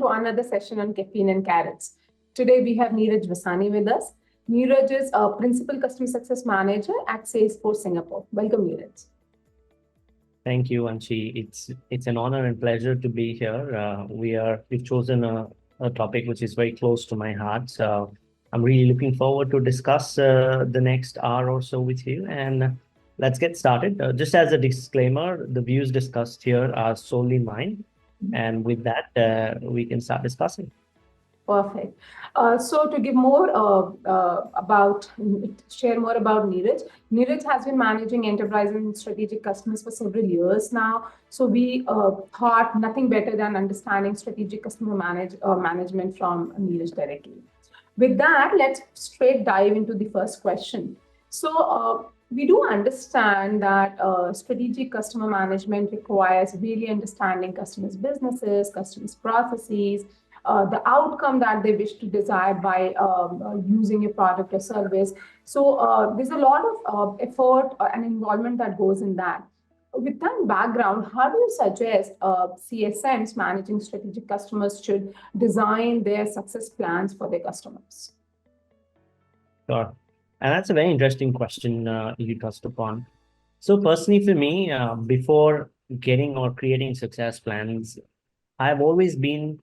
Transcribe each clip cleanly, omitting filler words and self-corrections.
to another session on caffeine and carrots. Today we have Niraj Vasani with us. Niraj is a Principal Customer Success Manager at Salesforce Singapore. Welcome, Niraj. Thank you, Anshi. It's an honor and pleasure to be here. We've chosen a topic which is very close to my heart. So I'm really looking forward to discuss the next hour or so with you. And let's get started. Just as a disclaimer, the views discussed here are solely mine. And with that, we can start discussing. Perfect. So to give more share more about Niraj. Niraj has been managing enterprise and strategic customers for several years now. So we thought nothing better than understanding strategic customer management from Niraj directly. With that, let's straight dive into the first question. So we do understand that strategic customer management requires really understanding customers' businesses, customers' processes, the outcome that they wish to desire by using your product or service. So there's a lot of effort and involvement that goes in that. With that background, how do you suggest CSMs managing strategic customers should design their success plans for their customers? Sure. And that's a very interesting question you touched upon. So personally for me, before getting or creating success plans, I've always been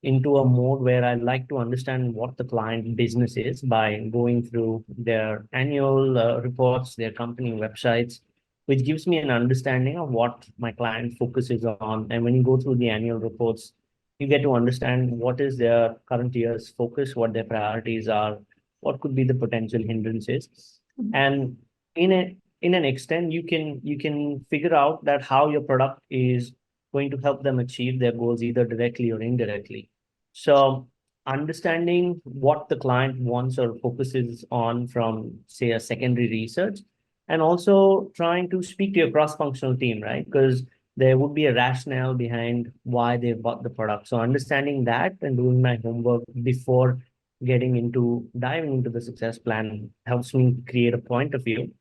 into a mode where I like to understand what the client business is by going through their annual reports, their company websites, which gives me an understanding of what my client focuses on. And when you go through the annual reports, you get to understand what is their current year's focus, what their priorities are, what could be the potential hindrances. And in an extent, you can figure out that how your product is going to help them achieve their goals either directly or indirectly. So understanding what the client wants or focuses on from, say, a secondary research, and also trying to speak to your cross-functional team, right? Because there would be a rationale behind why they bought the product. So understanding that and doing my homework before diving into the success plan helps me create a point of view.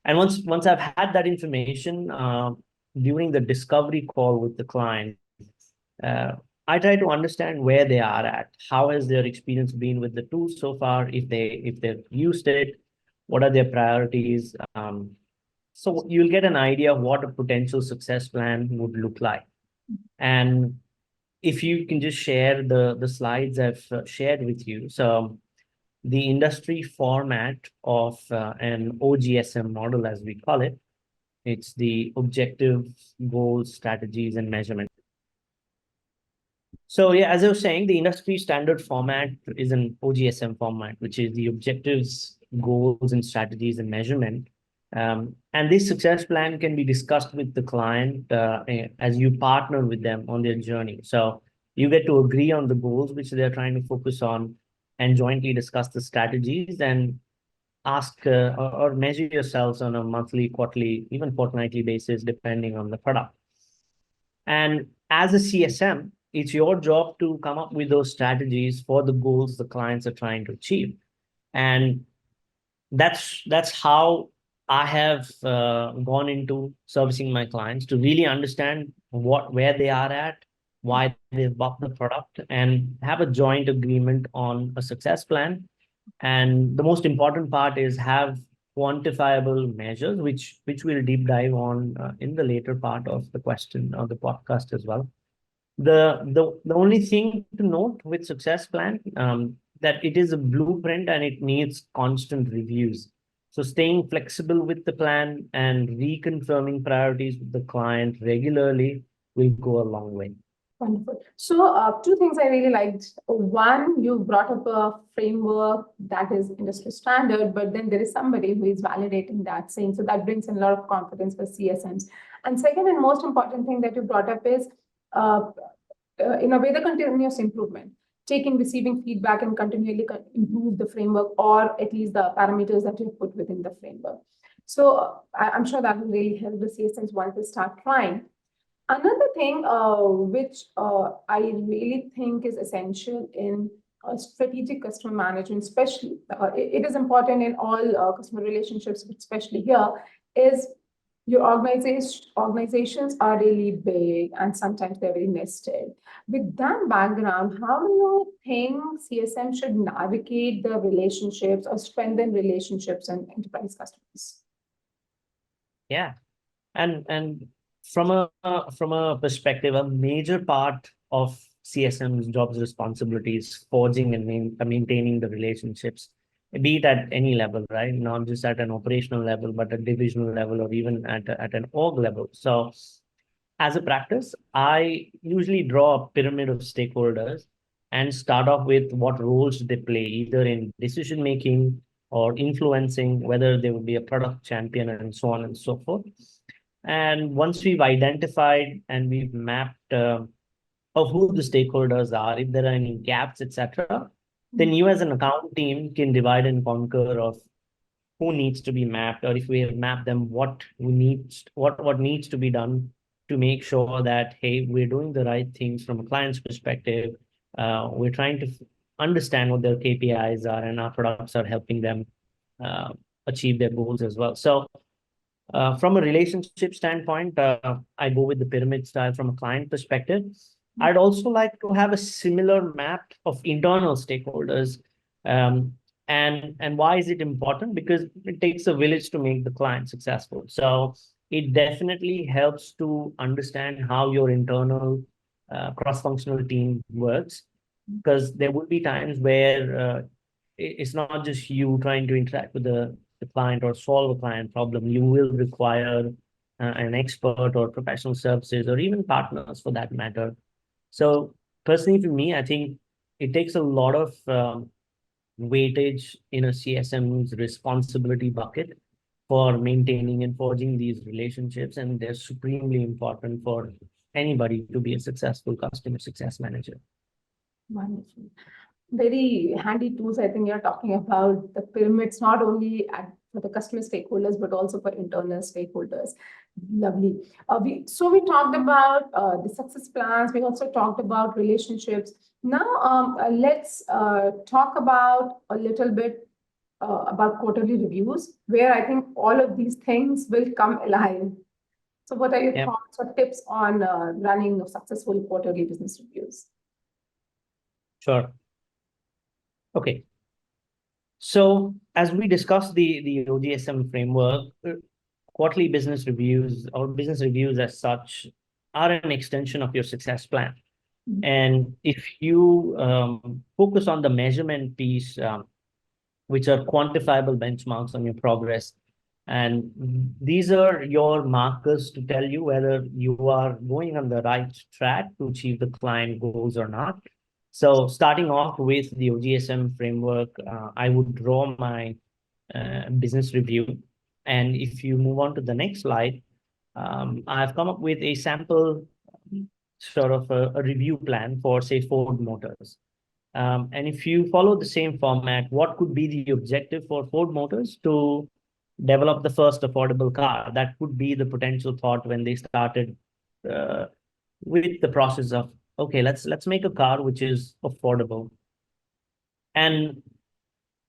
And once I've had that information, during the discovery call with the client, I try to understand where they are at. How has their experience been with the tool so far? If they've used it, what are their priorities? So you'll get an idea of what a potential success plan would look like. And if you can just share the slides I've shared with you. So the industry format of an OGSM model, as we call it, it's the objectives, goals, strategies, and measurement. So yeah, as I was saying, the industry standard format is an OGSM format, which is the objectives, goals, and strategies and measurement. And this success plan can be discussed with the client as you partner with them on their journey. So you get to agree on the goals which they're trying to focus on and jointly discuss the strategies and ask or measure yourselves on a monthly, quarterly, even fortnightly basis, depending on the product. And as a CSM, it's your job to come up with those strategies for the goals the clients are trying to achieve. And that's how I have gone into servicing my clients to really understand where they are at, why they've bought the product, and have a joint agreement on a success plan. And the most important part is have quantifiable measures, which we'll deep dive on in the later part of the question of the podcast as well. The only thing to note with success plan that it is a blueprint and it needs constant reviews. So staying flexible with the plan and reconfirming priorities with the client regularly will go a long way. Wonderful. So two things I really liked. One, you brought up a framework that is industry standard, but then there is somebody who is validating that, saying, so that brings in a lot of confidence for CSMs. And second and most important thing that you brought up is, in a way, the continuous improvement, taking, receiving feedback and continually improve the framework, or at least the parameters that you put within the framework. So I'm sure that will really help the CSMs once they start trying. Another thing which I really think is essential in strategic customer management, especially, it is important in all customer relationships, but especially here, is Your organizations are really big and sometimes they're very nested. With that background, how do you think CSM should navigate the relationships or strengthen relationships and enterprise customers? Yeah. And from a perspective, a major part of CSM's job's responsibilities, forging and maintaining the relationships, be it at any level, right? Not just at an operational level, but at divisional level or even at an org level. So as a practice, I usually draw a pyramid of stakeholders and start off with what roles they play, either in decision making or influencing, whether they would be a product champion and so on and so forth. And once we've identified and we've mapped of who the stakeholders are, if there are any gaps, etc., then you as an account team can divide and conquer of who needs to be mapped, or if we have mapped them, what needs to be done to make sure that, hey, we're doing the right things from a client's perspective. We're trying to understand what their KPIs are, and our products are helping them uh, achieve their goals as well. So from a relationship standpoint, I go with the pyramid style from a client perspective. I'd also like to have a similar map of internal stakeholders. And why is it important? Because it takes a village to make the client successful. So it definitely helps to understand how your internal cross-functional team works, because there will be times where it's not just you trying to interact with the client or solve a client problem. You will require an expert or professional services or even partners for that matter. So personally, for me, I think it takes a lot of weightage in a CSM's responsibility bucket for maintaining and forging these relationships, and they're supremely important for anybody to be a successful customer success manager. Wonderful. Very handy tools. I think you're talking about the pyramids, not only for the customer stakeholders, but also for internal stakeholders. Lovely. We talked about the success plans. We also talked about relationships. Now, let's talk about a little bit about quarterly reviews, where I think all of these things will come alive. So what are your Yep. thoughts or tips on running successful quarterly business reviews? Sure. Okay. So as we discussed the OGSM framework, quarterly business reviews or business reviews as such are an extension of your success plan. And if you focus on the measurement piece, which are quantifiable benchmarks on your progress, and these are your markers to tell you whether you are going on the right track to achieve the client goals or not. So starting off with the OGSM framework, I would draw my business review. And if you move on to the next slide, I've come up with a sample sort of a review plan for, say, Ford Motors. And if you follow the same format, what could be the objective for Ford Motors? To develop the first affordable car. That could be the potential thought when they started with the process of, okay, let's make a car which is affordable. And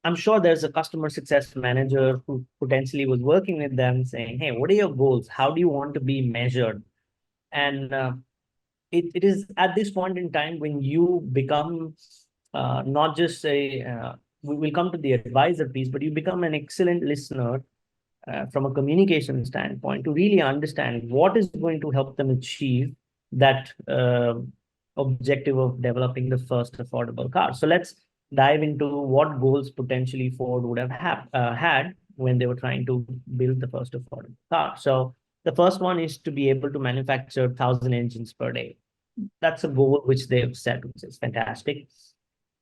I'm sure there's a customer success manager who potentially was working with them saying, hey, what are your goals? How do you want to be measured? And it is at this point in time when you become not just we will come to the advisor piece, but you become an excellent listener from a communication standpoint to really understand what is going to help them achieve that objective of developing the first affordable car. So let's dive into what goals potentially Ford would have had when they were trying to build the first affordable car. So the first one is to be able to manufacture 1,000 engines per day. That's a goal which they've set, which is fantastic.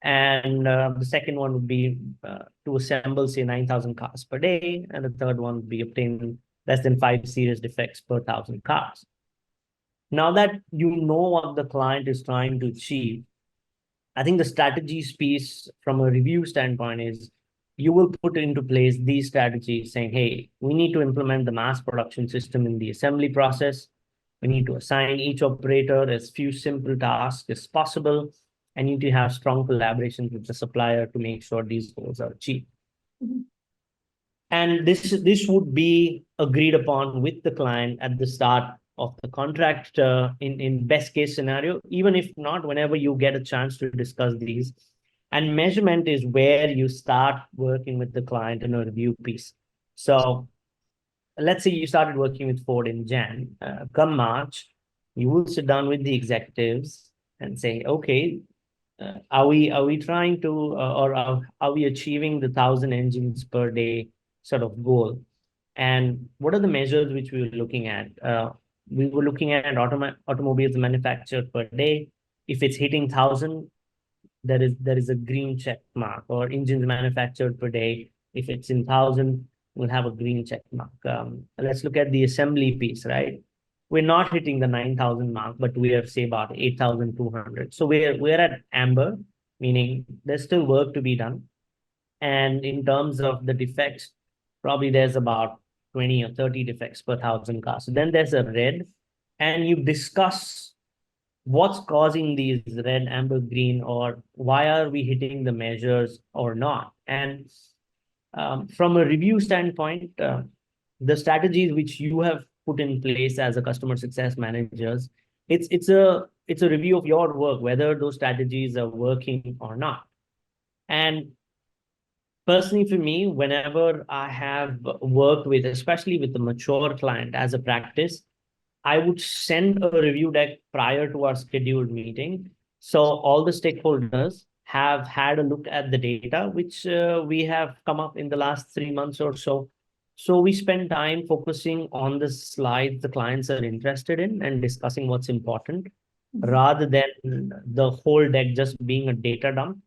And the second one would be to assemble, say, 9,000 cars per day. And the third one would be obtain less than 5 serious defects per 1,000 cars. Now that you know what the client is trying to achieve, I think the strategies piece from a review standpoint is you will put into place these strategies saying, hey, we need to implement the mass production system in the assembly process. We need to assign each operator as few simple tasks as possible. And you need to have strong collaboration with the supplier to make sure these goals are achieved. And this would be agreed upon with the client at the start of the contract, in best case scenario. Even if not, whenever you get a chance to discuss these. And measurement is where you start working with the client in a review piece. So let's say you started working with Ford in Jan. Come March, you will sit down with the executives and say, okay, are we trying to, or are we achieving the 1,000 engines per day sort of goal? And what are the measures which we were looking at? We were looking at automobiles manufactured per day. If it's hitting 1,000, there is a green check mark. Or engines manufactured per day. If it's in 1,000, we'll have a green check mark. Let's look at the assembly piece, right? We're not hitting the 9,000 mark, but we are, say, about 8,200. So we're at amber, meaning there's still work to be done. And in terms of the defects, probably there's about 20 or 30 defects per 1,000 cars. So then there's a red, and you discuss what's causing these red, amber, green, or why are we hitting the measures or not. And from a review standpoint, the strategies which you have put in place as a customer success managers, it's a review of your work, whether those strategies are working or not. And personally, for me, whenever I have worked with, especially with the mature client as a practice, I would send a review deck prior to our scheduled meeting. So all the stakeholders have had a look at the data, which we have come up in the last 3 months or so. So we spend time focusing on the slides the clients are interested in and discussing what's important, rather than the whole deck just being a data dump.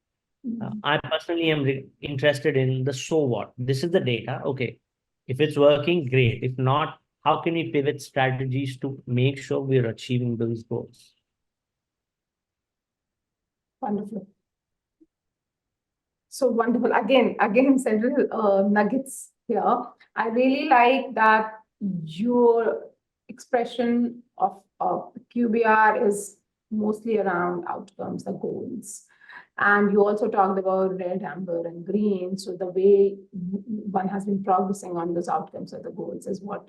I personally am interested in the so what. This is the data. Okay. If it's working, great. If not, how can we pivot strategies to make sure we're achieving those goals? Wonderful. So wonderful. Again, several nuggets here. I really like that your expression of QBR is mostly around outcomes, the goals. And you also talked about red, amber, and green. So the way one has been progressing on those outcomes or the goals is what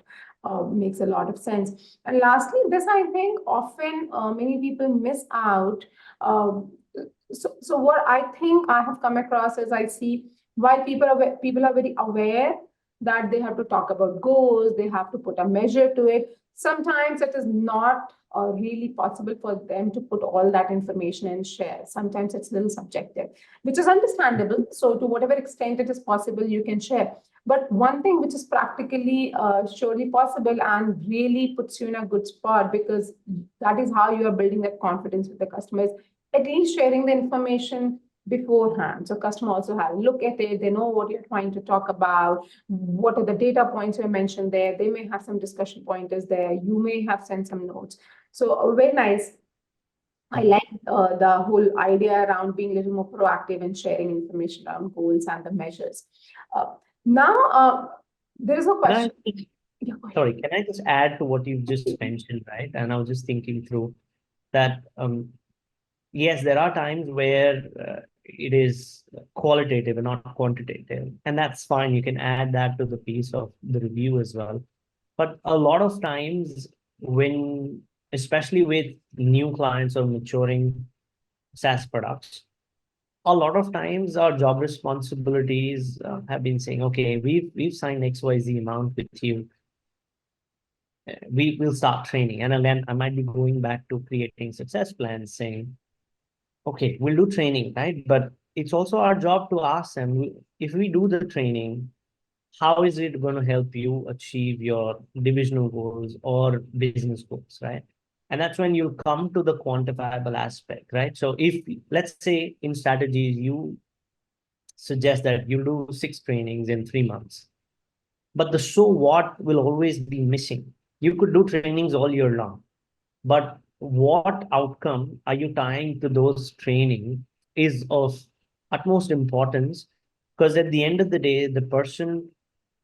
makes a lot of sense. And lastly, this I think often many people miss out. So what I think I have come across is I see while people are very aware that they have to talk about goals, they have to put a measure to it. Sometimes it is not really possible for them to put all that information and share. Sometimes it's a little subjective, which is understandable. So to whatever extent it is possible, you can share. But one thing which is practically surely possible and really puts you in a good spot, because that is how you are building that confidence with the customers, at least sharing the information beforehand. So customer also have a look at it. They know what you're trying to talk about. What are the data points you mentioned there? They may have some discussion pointers there. You may have sent some notes. So very nice. I like the whole idea around being a little more proactive and sharing information around goals and the measures. Now, there is a question. Sorry, can I just add to what you've just mentioned, right? And I was just thinking through that. Yes, there are times where it is qualitative and not quantitative, and that's fine. You can add that to the piece of the review as well. But a lot of times when, especially with new clients or maturing SaaS products, a lot of times our job responsibilities have been saying, okay, we've signed XYZ amount with you. We will start training. And then I might be going back to creating success plans saying, okay, we'll do training, right? But it's also our job to ask them, if we do the training, how is it going to help you achieve your divisional goals or business goals, right? And that's when you come to the quantifiable aspect, right? So if, let's say in strategies, you suggest that you'll do 6 trainings in 3 months, but the so what will always be missing. You could do trainings all year long, but what outcome are you tying to those training is of utmost importance, because at the end of the day, the person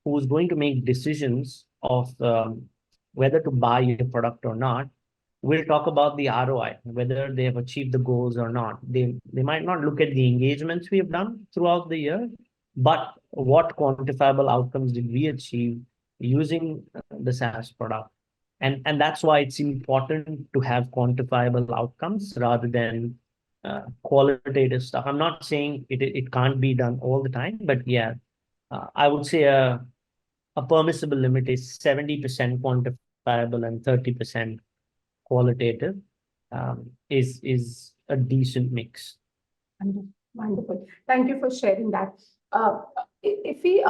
who's going to make decisions of whether to buy your product or not will talk about the ROI, whether they have achieved the goals or not. They might not look at the engagements we have done throughout the year, but what quantifiable outcomes did we achieve using the SaaS product? And that's why it's important to have quantifiable outcomes rather than qualitative stuff. I'm not saying it can't be done all the time, but yeah, I would say a permissible limit is 70% quantifiable and 30% qualitative, is a decent mix. Wonderful. Thank you for sharing that. If we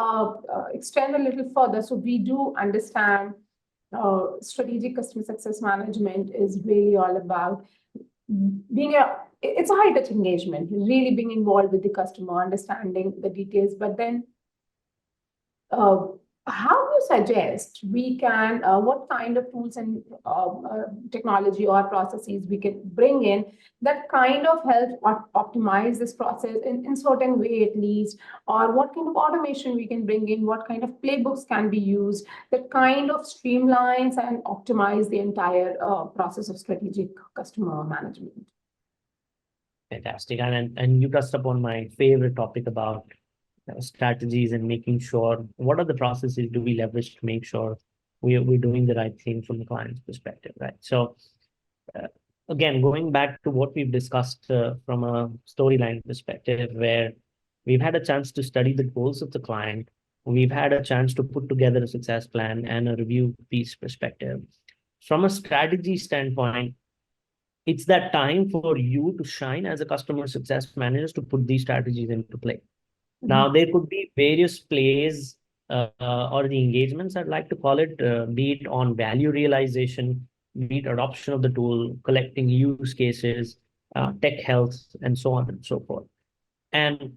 extend a little further, so we do understand strategic customer success management is really all about it's a high touch engagement, really being involved with the customer, understanding the details, but then uh, how do you suggest we can, what kind of tools and technology or processes we can bring in that kind of help optimize this process in certain way at least, or what kind of automation we can bring in, what kind of playbooks can be used that kind of streamlines and optimize the entire process of strategic customer management? Fantastic. And you touched upon my favorite topic about strategies and making sure what are the processes do we leverage to make sure we're doing the right thing from the client's perspective, right? So again, going back to what we've discussed from a storyline perspective, where we've had a chance to study the goals of the client, we've had a chance to put together a success plan and a review piece perspective. From a strategy standpoint, it's that time for you to shine as a customer success manager to put these strategies into play. Now, there could be various plays or the engagements, I'd like to call it, be it on value realization, be it adoption of the tool, collecting use cases, tech health, and so on and so forth. And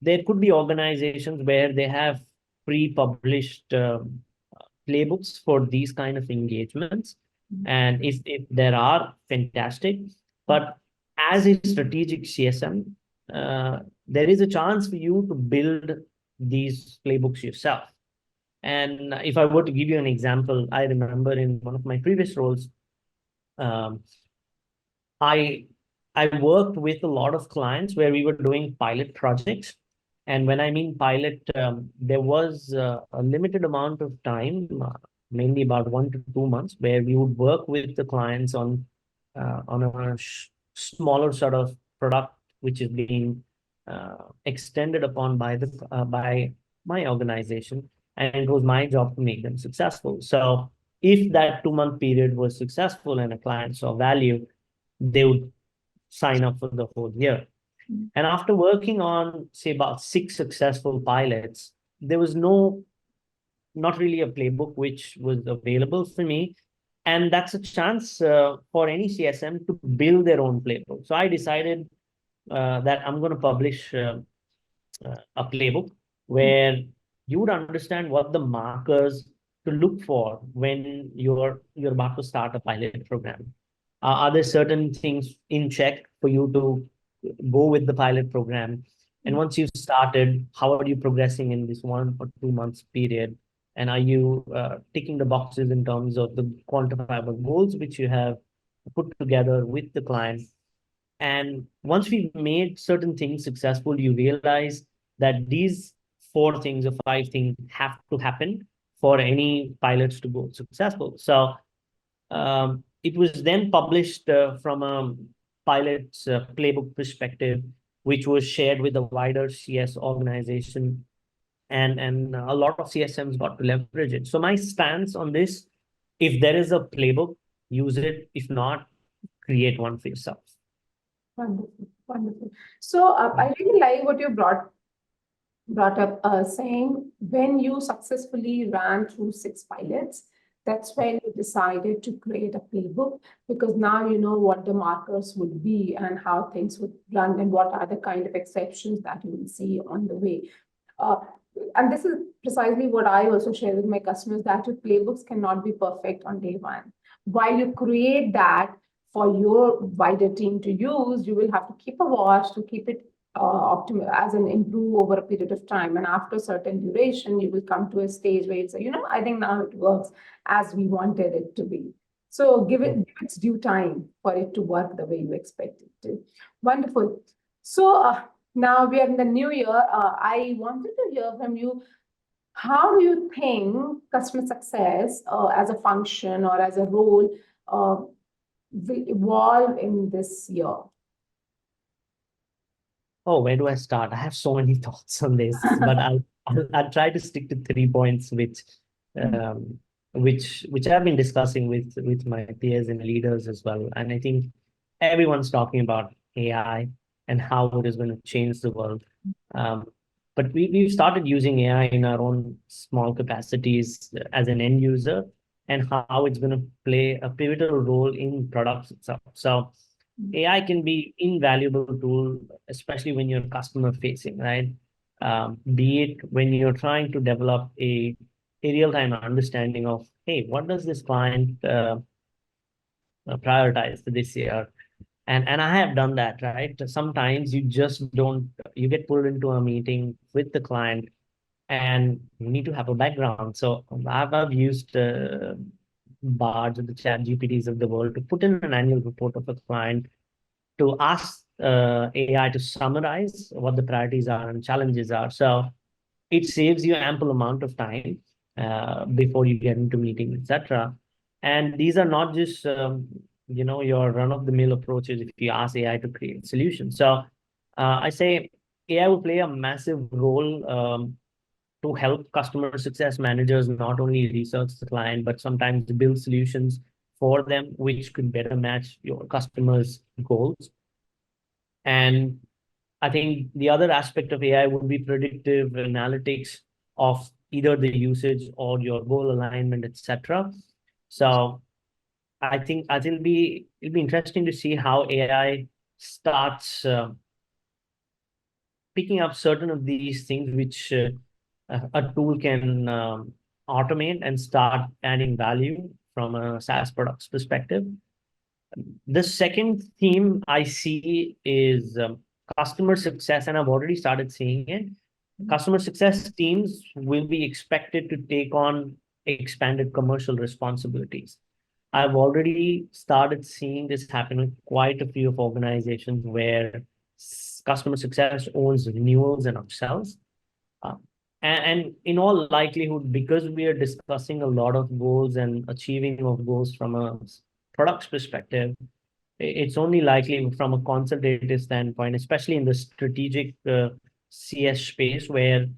there could be organizations where they have pre-published playbooks for these kind of engagements. And if there are, fantastic. But as a strategic CSM, there is a chance for you to build these playbooks yourself. And if I were to give you an example, I remember in one of my previous roles, um, I worked with a lot of clients where we were doing pilot projects. And when I mean pilot, there was a limited amount of time, mainly about 1 to 2 months, where we would work with the clients on a smaller sort of product, which is being extended upon by my organization, and it was my job to make them successful. So if that 2-month period was successful and a client saw value, they would sign up for the whole year. And after working on, say, about 6 successful pilots, there was not really a playbook which was available for me. And that's a chance for any CSM to build their own playbook. So I decided that I'm going to publish a playbook where you would understand what the markers to look for when you're about to start a pilot program. Are there certain things in check for you to go with the pilot program? And once you've started, how are you progressing in this 1 or 2 months period? And are you ticking the boxes in terms of the quantifiable goals which you have put together with the client? And once we've made certain things successful, you realize that these 4 things or 5 things have to happen for any pilots to go successful. So it was then published from a pilot's playbook perspective, which was shared with a wider CS organization, and a lot of CSMs got to leverage it. So my stance on this, if there is a playbook, use it. If not, create one for yourself. Wonderful, wonderful. So I really like what you brought up, saying when you successfully ran through 6 pilots, that's when you decided to create a playbook, because now you know what the markers would be and how things would run and what are the kind of exceptions that you will see on the way. And this is precisely what I also share with my customers, that your playbooks cannot be perfect on day one. While you create that for your wider team to use, you will have to keep a watch to keep it optimal as an improve over a period of time. And after a certain duration, you will come to a stage where you say, I think now it works as we wanted it to be. So give it its due time for it to work the way you expect it to. Wonderful. So Now we are in the new year. I wanted to hear from you. How do you think customer success as a function or as a role will evolve in this year? Oh, where do I start? I have so many thoughts on this, but I'll try to stick to 3 points, um, which I've been discussing with my peers and leaders as well. And I think everyone's talking about AI and how it is going to change the world. Um, but we've started using AI in our own small capacities as an end user, and how it's going to play a pivotal role in products itself. So AI can be invaluable tool, especially when you're customer facing, right? Be it when you're trying to develop a real-time understanding of, hey, what does this client prioritize for this year? And I have done that, right? Sometimes you just don't, you get pulled into a meeting with the client and you need to have a background. So I've used Bards or the chat GPTs of the world to put in an annual report of a client, to ask AI to summarize what the priorities are and challenges are. So it saves you ample amount of time before you get into meetings, etc. And these are not just your run-of-the-mill approaches if you ask AI to create solutions. So I say AI will play a massive role to help customer success managers not only research the client, but sometimes build solutions for them, which could better match your customers' goals. And I think the other aspect of AI would be predictive analytics of either the usage or your goal alignment, etc. So I think it'll be interesting to see how AI starts picking up certain of these things which a tool can automate and start adding value from a SaaS products perspective. The second theme I see is customer success, and I've already started seeing it. Customer success teams will be expected to take on expanded commercial responsibilities. I've already started seeing this happen with quite a few of organizations where customer success owns renewals and upsells. Uh, and in all likelihood, because we are discussing a lot of goals and achieving of goals from a products perspective, it's only likely from a consultative standpoint, especially in the strategic CS space, where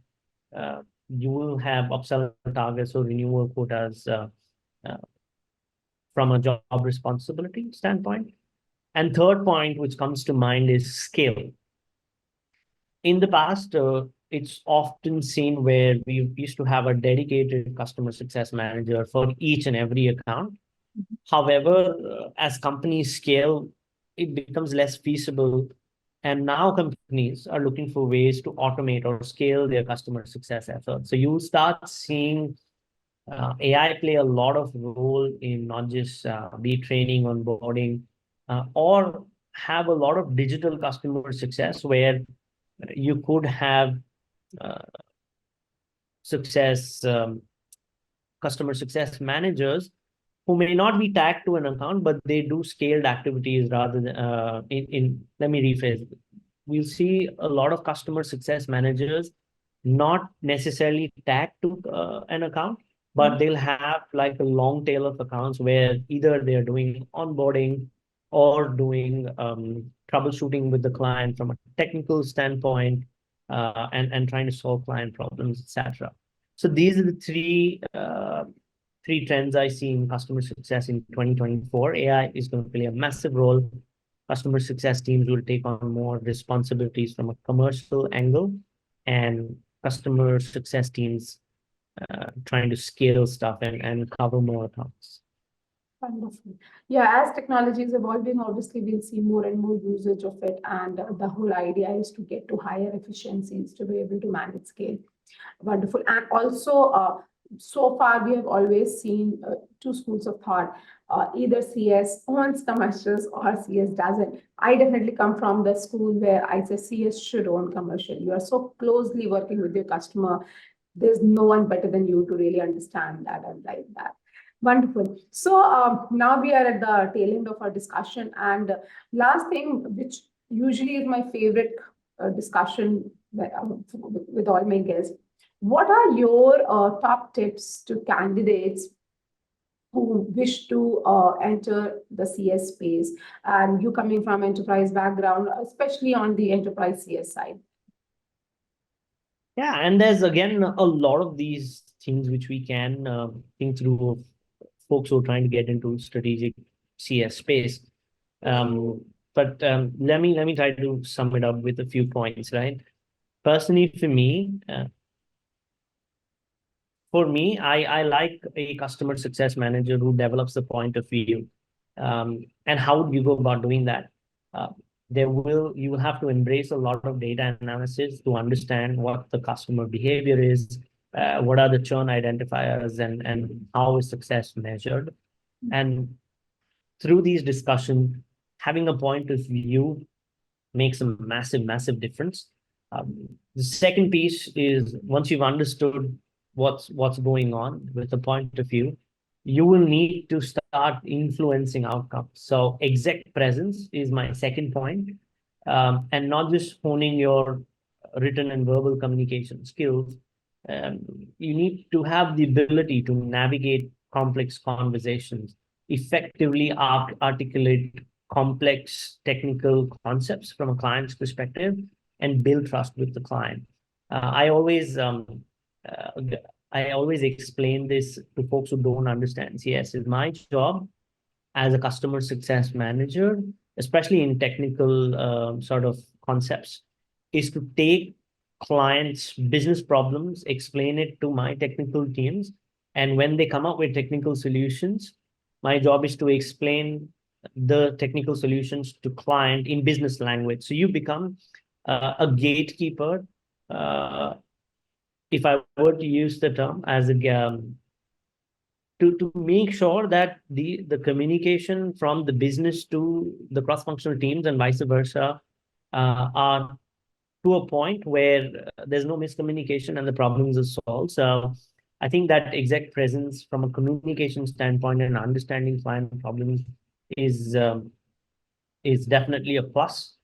you will have upsell targets or renewal quotas uh, from a job responsibility standpoint. And third point, which comes to mind, is scale. In the past, it's often seen where we used to have a dedicated customer success manager for each and every account. However, as companies scale, it becomes less feasible. And now companies are looking for ways to automate or scale their customer success efforts. So you'll start seeing AI play a lot of role in not just be training, onboarding, or have a lot of digital customer success where you could have uh, success customer success managers who may not be tagged to an account, but they do scaled activities rather than let me rephrase. We'll see a lot of customer success managers not necessarily tagged to an account, but they'll have like a long tail of accounts where either they're doing onboarding or doing troubleshooting with the client from a technical standpoint, and trying to solve client problems, etc. So these are the three trends I see in customer success in 2024. AI is going to play a massive role. Customer success teams will take on more responsibilities from a commercial angle, and customer success teams trying to scale stuff and cover more accounts. Wonderful. Yeah, as technology is evolving, obviously we'll see more and more usage of it. And the whole idea is to get to higher efficiencies to be able to manage scale. Wonderful. And also, so far we have always seen two schools of thought. Either CS owns commercials or CS doesn't. I definitely come from the school where I say CS should own commercial. You are so closely working with your customer. There's no one better than you to really understand that and like that. Wonderful. So now we are at the tail end of our discussion. And last thing, which usually is my favorite discussion with all my guests. What are your top tips to candidates who wish to enter the CS space, and you coming from enterprise background, especially on the enterprise CS side? Yeah, and there's again a lot of these things which we can think through of folks who are trying to get into strategic CS space. But let me try to sum it up with a few points, right? Personally, for me, I like a customer success manager who develops the point of view. And how do you go about doing that? You will have to embrace a lot of data analysis to understand what the customer behavior is, what are the churn identifiers, and how is success measured. And through these discussions, having a point of view makes a massive difference. The second piece is, once you've understood what's going on with the point of view, you will need to start influencing outcomes. So exec presence is my second point, and not just honing your written and verbal communication skills. You need to have the ability to navigate complex conversations, effectively articulate complex technical concepts from a client's perspective, and build trust with the client. I always explain this to folks who don't understand CS. It's my job as a customer success manager, especially in technical sort of concepts, is to take clients' business problems, explain it to my technical teams, and when they come up with technical solutions, my job is to explain the technical solutions to client in business language. So you become a gatekeeper, if I were to use the term, as a to make sure that the communication from the business to the cross-functional teams and vice versa are to a point where there's no miscommunication and the problems are solved. So I think that exec presence from a communication standpoint and understanding client problems is definitely a plus.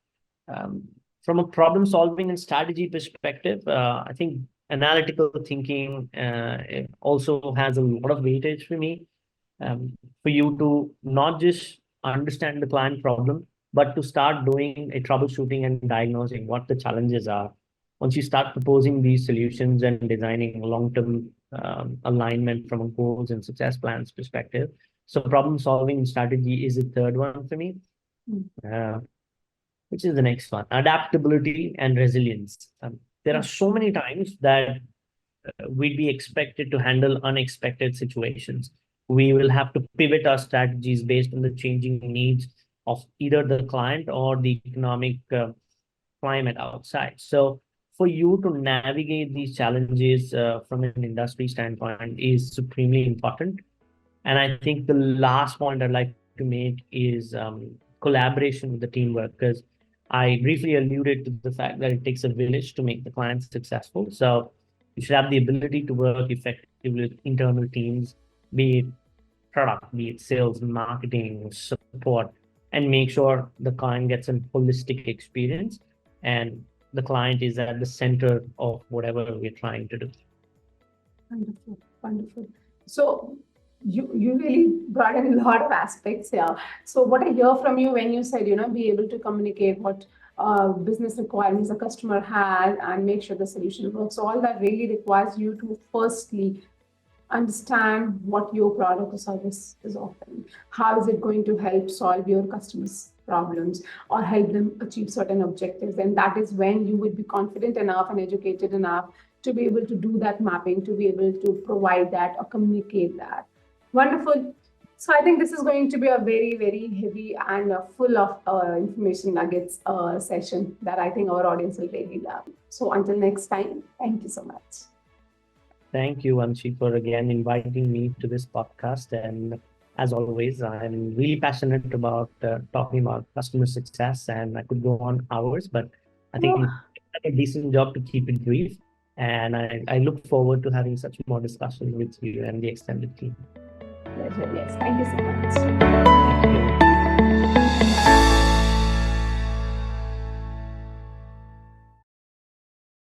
From a problem solving and strategy perspective, I think analytical thinking also has a lot of weightage for me. For you to not just understand the client problem, but to start doing a troubleshooting and diagnosing what the challenges are. Once you start proposing these solutions and designing long-term alignment from a goals and success plans perspective. So problem solving strategy is the third one for me. Which is the next one? Adaptability and resilience. There are so many times that we'd be expected to handle unexpected situations. We will have to pivot our strategies based on the changing needs of either the client or the economic climate outside. So for you to navigate these challenges from an industry standpoint is supremely important. And I think the last point I'd like to make is collaboration with the teamwork, because I briefly alluded to the fact that it takes a village to make the client successful. So you should have the ability to work effectively with internal teams, be it product, be it sales, marketing, support, and make sure the client gets a holistic experience and the client is at the center of whatever we're trying to do. Wonderful. So you really brought in a lot of aspects here. So what I hear from you when you said, be able to communicate what business requirements the customer has and make sure the solution works. So all that really requires you to firstly understand what your product or service is offering. How is it going to help solve your customers' problems or help them achieve certain objectives? And that is when you would be confident enough and educated enough to be able to do that mapping, to be able to provide that or communicate that. Wonderful. So I think this is going to be a very, very heavy and full of information nuggets session that I think our audience will really love. So until next time, thank you so much. Thank you, Anshi, for again inviting me to this podcast. And as always, I'm really passionate about talking about customer success, and I could go on hours, but I think I've done a decent job to keep it brief. And I look forward to having such more discussions with you and the extended team. Pleasure. Yes. Thank you so much. Thank you.